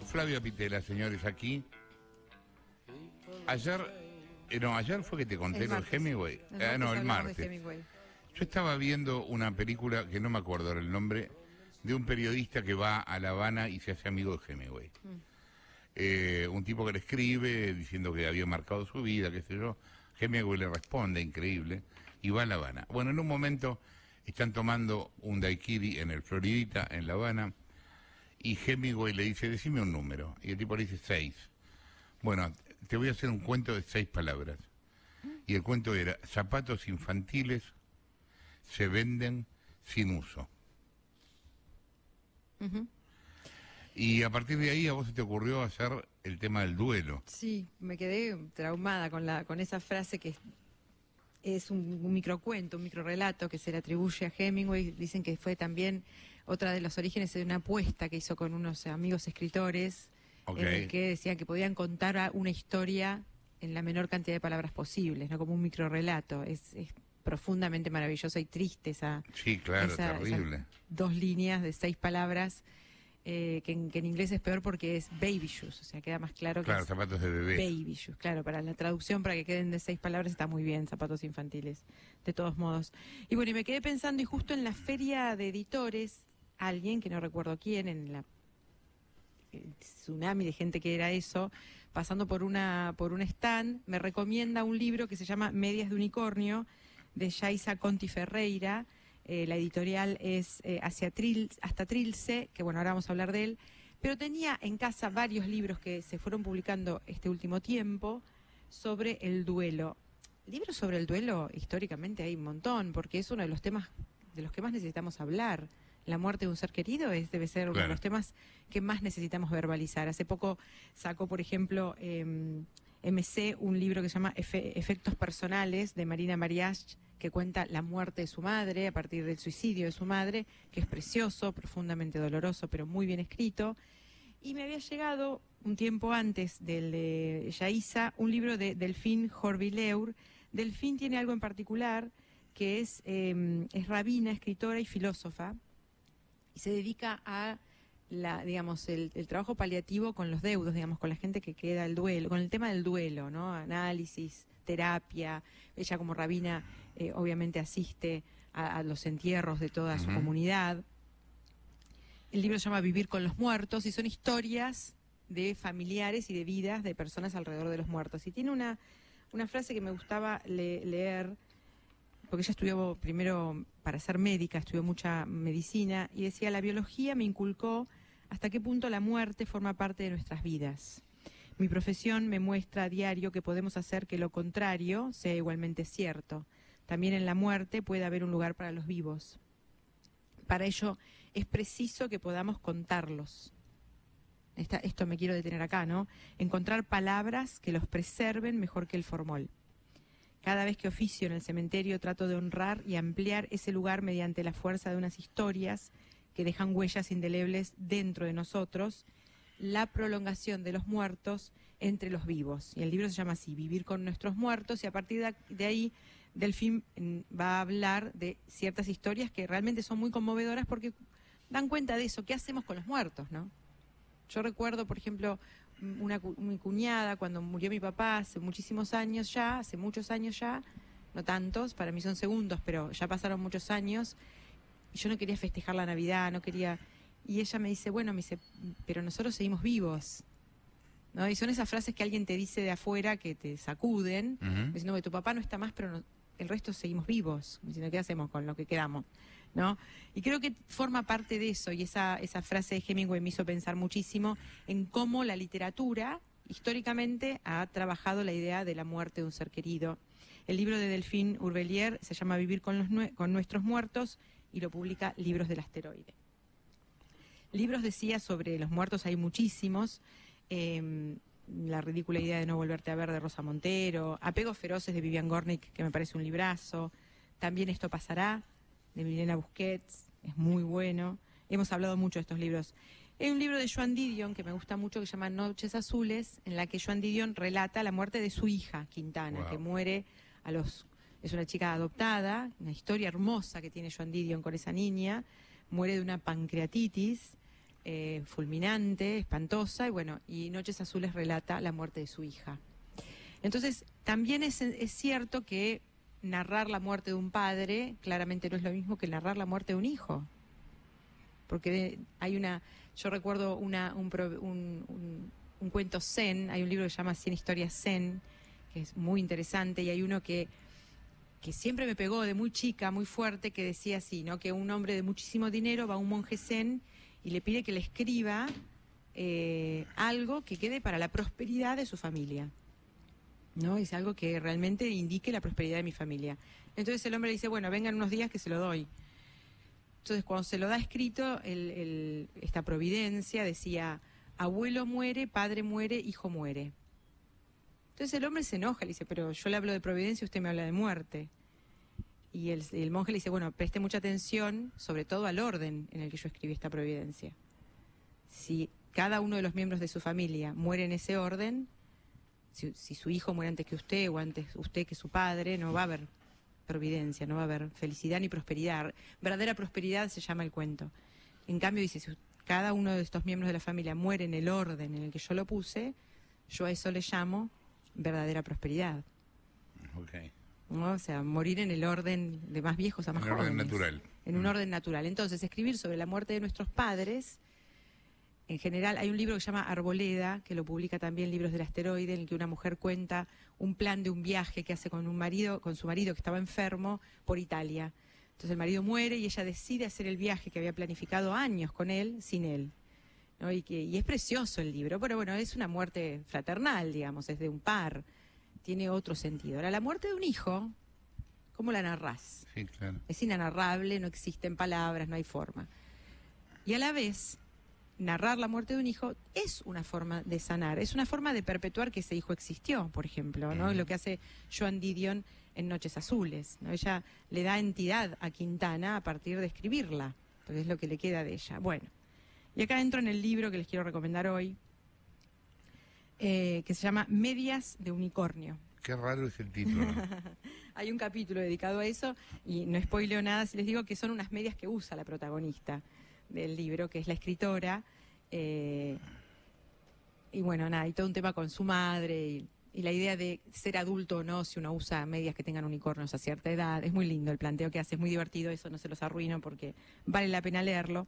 Flavio Pitela, señores, aquí. Ayer fue que te conté lo de Hemingway. El martes. Yo estaba viendo una película que no me acuerdo el nombre, de un periodista que va a La Habana y se hace amigo de Hemingway. Un tipo que le escribe diciendo que había marcado su vida, qué sé yo. Hemingway le responde, increíble, y va a La Habana. Bueno, en un momento están tomando un daiquiri en el Floridita, en La Habana, y Hemingway le dice, decime un número, y el tipo le dice 6. Bueno, te voy a hacer un cuento de 6 palabras. Y el cuento era, zapatos infantiles se venden sin uso. Y a partir de ahí a vos se te ocurrió hacer el tema del duelo. Sí, me quedé traumada con esa frase que es un microcuento, un microrelato que se le atribuye a Hemingway. Dicen que fue también otra de los orígenes de una apuesta que hizo con unos amigos escritores, en el que decían que podían contar una historia en la menor cantidad de palabras posibles, ¿no? Como un microrelato. Es profundamente maravillosa y triste esa... Sí, claro, terrible. Esas 2 líneas de 6 palabras, que en inglés es peor porque es baby shoes, o sea, queda más claro que es zapatos de bebé. Baby shoes, claro, para la traducción, para que queden de 6 palabras, está muy bien, zapatos infantiles, de todos modos. Y bueno, y me quedé pensando, y justo en la feria de editores, alguien, que no recuerdo quién, en el tsunami de gente que era eso, pasando por un stand, me recomienda un libro que se llama Medias de Unicornio, de Yaisa Conti Ferreira. La editorial es Hasta Trilce, que bueno, ahora vamos a hablar de él, pero tenía en casa varios libros que se fueron publicando este último tiempo sobre el duelo. Libros sobre el duelo, históricamente hay un montón, porque es uno de los temas de los que más necesitamos hablar. La muerte de un ser querido debe ser uno de los temas que más necesitamos verbalizar. Hace poco sacó, por ejemplo, MC, un libro que se llama Efectos Personales, de Marina Mariach, que cuenta la muerte de su madre a partir del suicidio de su madre, que es precioso, profundamente doloroso, pero muy bien escrito. Y me había llegado, un tiempo antes del de Yaisa, un libro de Delphine Horvilleur. Delphine tiene algo en particular, que es rabina, escritora y filósofa, y se dedica a el trabajo paliativo con los deudos, digamos, con la gente que queda el duelo, con el tema del duelo, ¿no? Análisis, terapia. Ella como rabina obviamente asiste a los entierros de toda su comunidad. El libro se llama Vivir con los muertos y son historias de familiares y de vidas de personas alrededor de los muertos. Y tiene una frase que me gustaba leer, porque ella estudió primero para ser médica, estudió mucha medicina, y decía, la biología me inculcó hasta qué punto la muerte forma parte de nuestras vidas. Mi profesión me muestra a diario que podemos hacer que lo contrario sea igualmente cierto. También en la muerte puede haber un lugar para los vivos. Para ello es preciso que podamos contarlos. Esto me quiero detener acá, ¿no? Encontrar palabras que los preserven mejor que el formol. Cada vez que oficio en el cementerio trato de honrar y ampliar ese lugar mediante la fuerza de unas historias que dejan huellas indelebles dentro de nosotros, la prolongación de los muertos entre los vivos. Y el libro se llama así, Vivir con nuestros muertos, y a partir de ahí Delphine va a hablar de ciertas historias que realmente son muy conmovedoras porque dan cuenta de eso, ¿qué hacemos con los muertos, no? Yo recuerdo, por ejemplo, mi cuñada, cuando murió mi papá hace muchísimos años ya, hace muchos años ya, no tantos, para mí son segundos, pero ya pasaron muchos años, y yo no quería festejar la Navidad, no quería... Y ella me dice, pero nosotros seguimos vivos, ¿no? Y son esas frases que alguien te dice de afuera que te sacuden, diciendo que tu papá no está más, pero el resto seguimos vivos, diciendo, ¿qué hacemos con lo que quedamos? ¿No? Y creo que forma parte de eso, y esa frase de Hemingway me hizo pensar muchísimo en cómo la literatura históricamente ha trabajado la idea de la muerte de un ser querido. El libro de Delphine Horvilleur se llama Vivir con nuestros muertos y lo publica Libros del Asteroide. Libros, decía, sobre los muertos hay muchísimos. La ridícula idea de no volverte a ver, de Rosa Montero. Apegos feroces, de Vivian Gornick, que me parece un librazo. También Esto pasará, de Milena Busquets, es muy bueno. Hemos hablado mucho de estos libros. Hay un libro de Joan Didion que me gusta mucho, que se llama Noches Azules, en la que Joan Didion relata la muerte de su hija, Quintana, que muere es una chica adoptada, una historia hermosa que tiene Joan Didion con esa niña, muere de una pancreatitis. fulminante, espantosa, y bueno, y Noches Azules relata la muerte de su hija. Entonces, también es cierto que narrar la muerte de un padre claramente no es lo mismo que narrar la muerte de un hijo. Porque yo recuerdo un cuento zen, hay un libro que se llama 100 historias zen, que es muy interesante, y hay uno que siempre me pegó de muy chica, muy fuerte, que decía así, ¿no? Que un hombre de muchísimo dinero va a un monje zen y le pide que le escriba algo que quede para la prosperidad de su familia, ¿no? Es algo que realmente indique la prosperidad de mi familia. Entonces el hombre le dice, bueno, vengan unos días que se lo doy. Entonces cuando se lo da escrito, esta providencia decía, abuelo muere, padre muere, hijo muere. Entonces el hombre se enoja, le dice, pero yo le hablo de providencia y usted me habla de muerte. Y el monje le dice, bueno, preste mucha atención, sobre todo al orden en el que yo escribí esta providencia. Si cada uno de los miembros de su familia muere en ese orden, si su hijo muere antes que usted o antes usted que su padre, no va a haber providencia, no va a haber felicidad ni prosperidad. Verdadera prosperidad se llama el cuento. En cambio dice, si cada uno de estos miembros de la familia muere en el orden en el que yo lo puse, yo a eso le llamo verdadera prosperidad. Okay. ¿No? O sea, morir en el orden de más viejos a más jóvenes. En un orden natural. En un orden natural. Entonces, escribir sobre la muerte de nuestros padres, en general, hay un libro que se llama Arboleda, que lo publica también Libros del Asteroide, en el que una mujer cuenta un plan de un viaje que hace con su marido que estaba enfermo por Italia. Entonces el marido muere y ella decide hacer el viaje que había planificado años con él, sin él, ¿no? Y es precioso el libro, pero bueno, es una muerte fraternal, digamos, es de un par, tiene otro sentido. Ahora, la muerte de un hijo, ¿cómo la narrás? Sí, claro. Es inanarrable, no existen palabras, no hay forma. Y a la vez, narrar la muerte de un hijo es una forma de sanar, es una forma de perpetuar que ese hijo existió, por ejemplo, ¿no? Lo que hace Joan Didion en Noches Azules, ¿no? Ella le da entidad a Quintana a partir de escribirla, porque es lo que le queda de ella. Bueno, y acá entro en el libro que les quiero recomendar hoy, que se llama Medias de Unicornio. Qué raro es el título. Hay un capítulo dedicado a eso, y no spoileo nada si les digo que son unas medias que usa la protagonista del libro, que es la escritora, y bueno, nada, hay todo un tema con su madre, y la idea de ser adulto o no, si uno usa medias que tengan unicornios a cierta edad. Es muy lindo el planteo que hace, es muy divertido, eso no se los arruino porque vale la pena leerlo.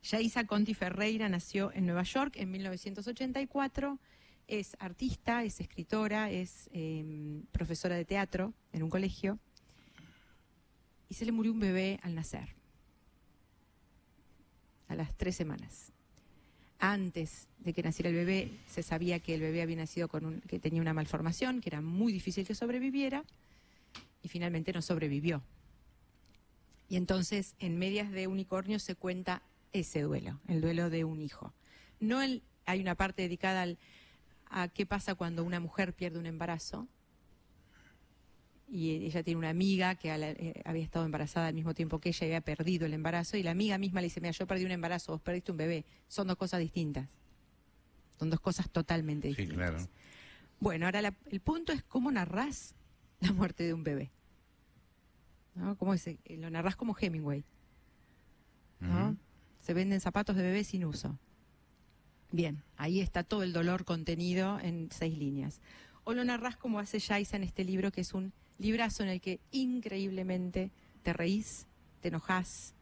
Yaiza Conti Ferreira nació en Nueva York en 1984, es artista, es escritora, es profesora de teatro en un colegio, y se le murió un bebé al nacer, a las 3 semanas. Antes de que naciera el bebé, se sabía que el bebé había nacido que tenía una malformación, que era muy difícil que sobreviviera, y finalmente no sobrevivió. Y entonces, en Medias de Unicornio se cuenta ese duelo, el duelo de un hijo. Hay una parte dedicada a qué pasa cuando una mujer pierde un embarazo, y ella tiene una amiga que había estado embarazada al mismo tiempo que ella y había perdido el embarazo, y la amiga misma le dice, mira, yo perdí un embarazo, vos perdiste un bebé, son dos cosas distintas, son dos cosas totalmente distintas. Sí, claro. Bueno, ahora el punto es cómo narrás la muerte de un bebé, ¿no? ¿Cómo lo narrás como Hemingway, ¿no? Se venden zapatos de bebé sin uso. Bien, ahí está todo el dolor contenido en 6 líneas. O lo narrás como hace Yaiza en este libro, que es un librazo en el que increíblemente te reís, te enojás.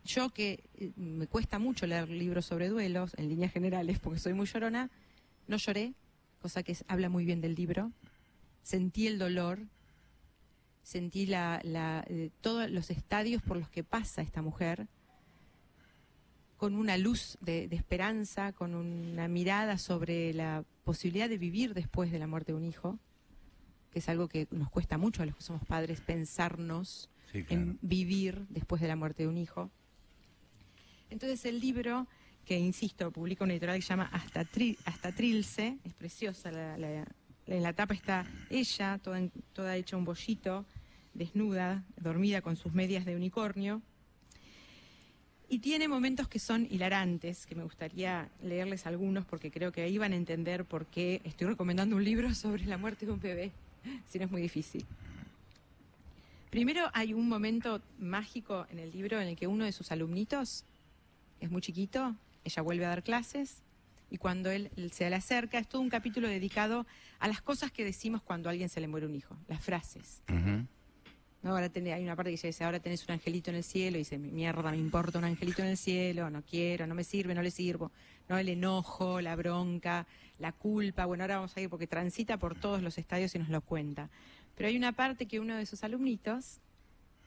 Yo, que me cuesta mucho leer libros sobre duelos, en líneas generales, porque soy muy llorona, no lloré, cosa que habla muy bien del libro. Sentí el dolor, sentí todos los estadios por los que pasa esta mujer, con una luz de esperanza, con una mirada sobre la posibilidad de vivir después de la muerte de un hijo, que es algo que nos cuesta mucho a los que somos padres, pensarnos en vivir después de la muerte de un hijo. Entonces el libro, que insisto, publica una editorial que se llama Hasta Trilce, es preciosa, en la tapa está ella, toda hecha un bollito, desnuda, dormida con sus medias de unicornio. Y tiene momentos que son hilarantes, que me gustaría leerles algunos porque creo que ahí van a entender por qué estoy recomendando un libro sobre la muerte de un bebé, si no es muy difícil. Primero hay un momento mágico en el libro en el que uno de sus alumnitos, es muy chiquito, ella vuelve a dar clases, y cuando él se le acerca, es todo un capítulo dedicado a las cosas que decimos cuando a alguien se le muere un hijo, las frases. ¿No? Hay una parte que dice, ahora tenés un angelito en el cielo, y dice, mierda, me importa un angelito en el cielo, no quiero, no me sirve, no le sirvo. ¿No? El enojo, la bronca, la culpa, bueno, ahora vamos a ir porque transita por todos los estadios y nos lo cuenta. Pero hay una parte que uno de sus alumnitos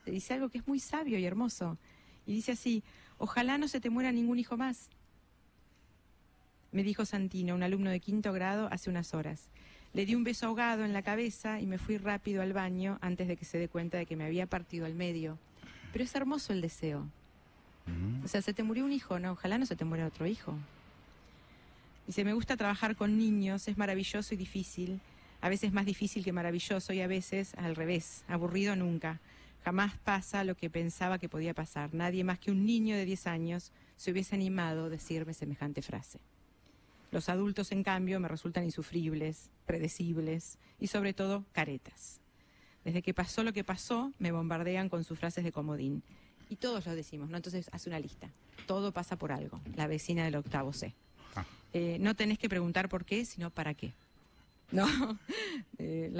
le dice algo que es muy sabio y hermoso, y dice así, ojalá no se te muera ningún hijo más. Me dijo Santino, un alumno de 5º grado, hace unas horas. Le di un beso ahogado en la cabeza y me fui rápido al baño antes de que se dé cuenta de que me había partido al medio. Pero es hermoso el deseo. O sea, se te murió un hijo, no, ojalá no se te muera otro hijo. Dice, me gusta trabajar con niños, es maravilloso y difícil. A veces más difícil que maravilloso y a veces al revés, aburrido nunca. Jamás pasa lo que pensaba que podía pasar. Nadie más que un niño de 10 años se hubiese animado a decirme semejante frase. Los adultos, en cambio, me resultan insufribles, predecibles y, sobre todo, caretas. Desde que pasó lo que pasó, me bombardean con sus frases de comodín. Y todos lo decimos, ¿no? Entonces, hace una lista. Todo pasa por algo. La vecina del 8º C. No tenés que preguntar por qué, sino para qué. ¿No?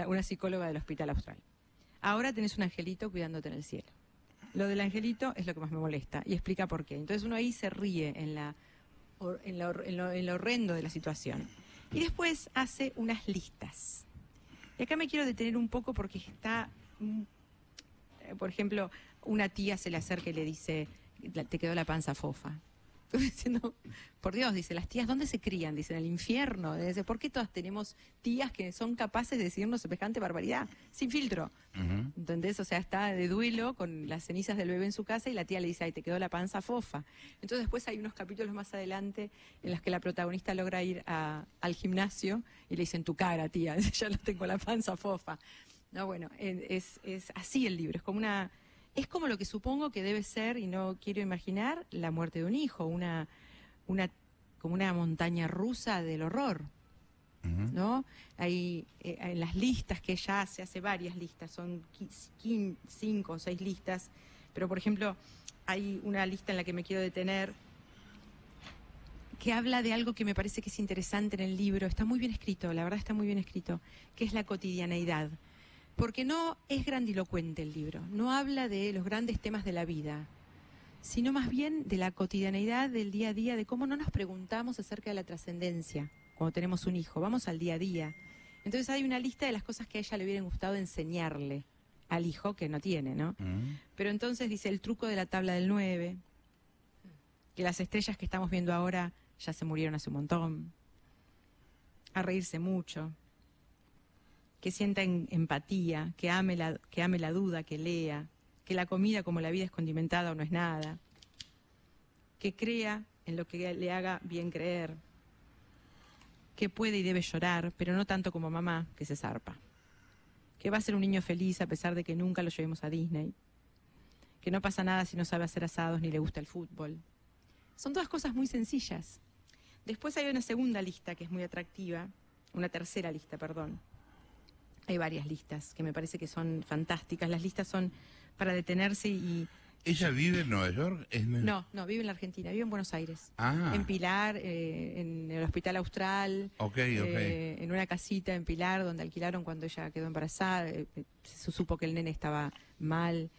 Una psicóloga del Hospital Austral. Ahora tenés un angelito cuidándote en el cielo. Lo del angelito es lo que más me molesta y explica por qué. Entonces uno ahí se ríe en lo horrendo de la situación. Y después hace unas listas. Y acá me quiero detener un poco porque está, por ejemplo, una tía se le acerca y le dice, te quedó la panza fofa. Estoy diciendo, por Dios, dice, las tías, ¿dónde se crían? Dice, en el infierno. Dice, ¿por qué todas tenemos tías que son capaces de decirnos semejante barbaridad? Sin filtro. ¿Entendés? O sea, está de duelo con las cenizas del bebé en su casa y la tía le dice, ay, te quedó la panza fofa. Entonces después hay unos capítulos más adelante en los que la protagonista logra ir al gimnasio y le dicen, tu cara, tía, ya no tengo la panza fofa. No, bueno, es así el libro, es como una... Es como lo que supongo que debe ser, y no quiero imaginar, la muerte de un hijo, como una montaña rusa del horror, ¿no? Hay en las listas que ella hace varias listas, son 5 o 6 listas, pero por ejemplo hay una lista en la que me quiero detener que habla de algo que me parece que es interesante en el libro, está muy bien escrito, la verdad está muy bien escrito, que es la cotidianeidad. Porque no es grandilocuente el libro, no habla de los grandes temas de la vida, sino más bien de la cotidianeidad del día a día, de cómo no nos preguntamos acerca de la trascendencia cuando tenemos un hijo, vamos al día a día. Entonces hay una lista de las cosas que a ella le hubieran gustado enseñarle al hijo, que no tiene, ¿no? Pero entonces dice el truco de la tabla del 9, que las estrellas que estamos viendo ahora ya se murieron hace un montón, a reírse mucho, que sienta empatía, que ame la duda, que lea, que la comida como la vida es condimentada o no es nada, que crea en lo que le haga bien creer, que puede y debe llorar, pero no tanto como mamá, que se zarpa, que va a ser un niño feliz a pesar de que nunca lo llevemos a Disney, que no pasa nada si no sabe hacer asados ni le gusta el fútbol. Son todas cosas muy sencillas. Después hay una segunda lista que es muy atractiva, una tercera lista, perdón. Hay varias listas que me parece que son fantásticas. Las listas son para detenerse y... ¿Ella vive en Nueva York? No, vive en la Argentina, vive en Buenos Aires. En Pilar, en el Hospital Austral, en una casita en Pilar donde alquilaron cuando ella quedó embarazada. Se supo que el nene estaba mal.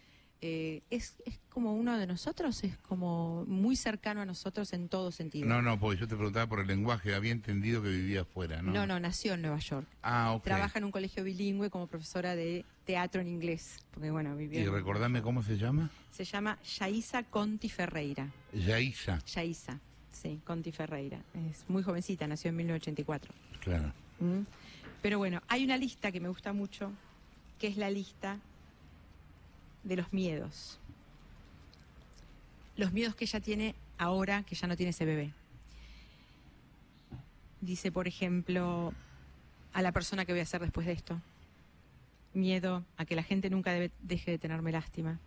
Es como uno de nosotros, es como muy cercano a nosotros en todo sentido. No, porque yo te preguntaba por el lenguaje, había entendido que vivía afuera, ¿no? No, nació en Nueva York. Trabaja en un colegio bilingüe como profesora de teatro en inglés, porque bueno, vivió... ¿Y recordame cómo se llama? Se llama Yaisa Conti Ferreira. Yaisa, sí, Conti Ferreira. Es muy jovencita, nació en 1984. Claro. Pero bueno, hay una lista que me gusta mucho, que es la lista de los miedos. Los miedos que ella tiene ahora que ya no tiene ese bebé. Dice, por ejemplo, a la persona que voy a ser después de esto. Miedo a que la gente nunca deje de tenerme lástima.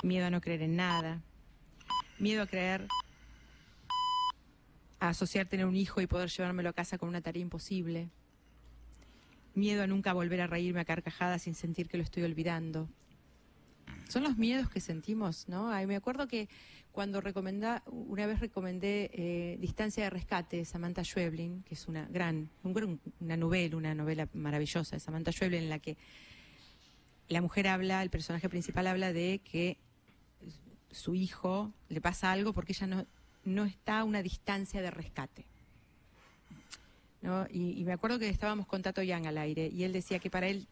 Miedo a no creer en nada. Miedo a asociar tener un hijo y poder llevármelo a casa con una tarea imposible. Miedo a nunca volver a reírme a carcajadas sin sentir que lo estoy olvidando. Son los miedos que sentimos, ¿no? Ay, me acuerdo que cuando una vez recomendé Distancia de Rescate de Samantha Schweblin, que es una novela maravillosa de Samantha Schweblin, en la que la mujer el personaje principal habla de que su hijo le pasa algo porque ella no está a una distancia de rescate, ¿no? Y me acuerdo que estábamos con Tato Young al aire y él decía que para él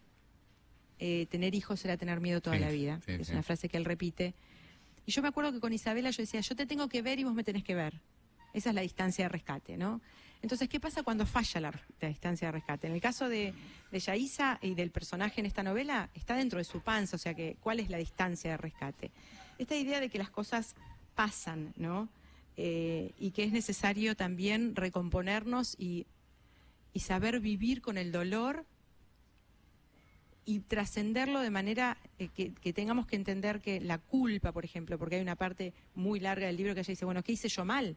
tener hijos era tener miedo toda la vida. Es una frase que él repite. Y yo me acuerdo que con Isabela yo decía, yo te tengo que ver y vos me tenés que ver. Esa es la distancia de rescate, ¿no? Entonces, ¿qué pasa cuando falla la distancia de rescate? En el caso de Yaisa y del personaje en esta novela, está dentro de su panza, o sea que, ¿cuál es la distancia de rescate? Esta idea de que las cosas pasan, ¿no? Y que es necesario también recomponernos y saber vivir con el dolor y trascenderlo de manera que tengamos que entender que la culpa, por ejemplo, porque hay una parte muy larga del libro que ella dice, bueno, ¿qué hice yo mal?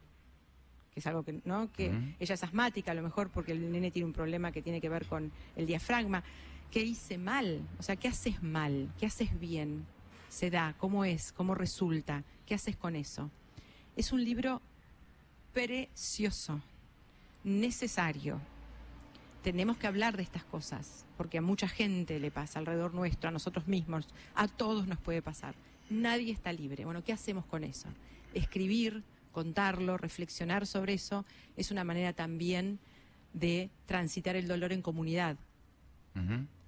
Que es algo que, ¿no? Que ella es asmática, a lo mejor porque el nene tiene un problema que tiene que ver con el diafragma. ¿Qué hice mal? O sea, ¿qué haces mal? ¿Qué haces bien? ¿Se da? ¿Cómo es? ¿Cómo resulta? ¿Qué haces con eso? Es un libro precioso, necesario. Tenemos que hablar de estas cosas, porque a mucha gente le pasa alrededor nuestro, a nosotros mismos, a todos nos puede pasar. Nadie está libre. Bueno, ¿qué hacemos con eso? Escribir, contarlo, reflexionar sobre eso, es una manera también de transitar el dolor en comunidad.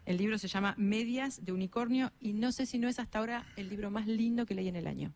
El libro se llama Medias de Unicornio y no sé si no es hasta ahora el libro más lindo que leí en el año.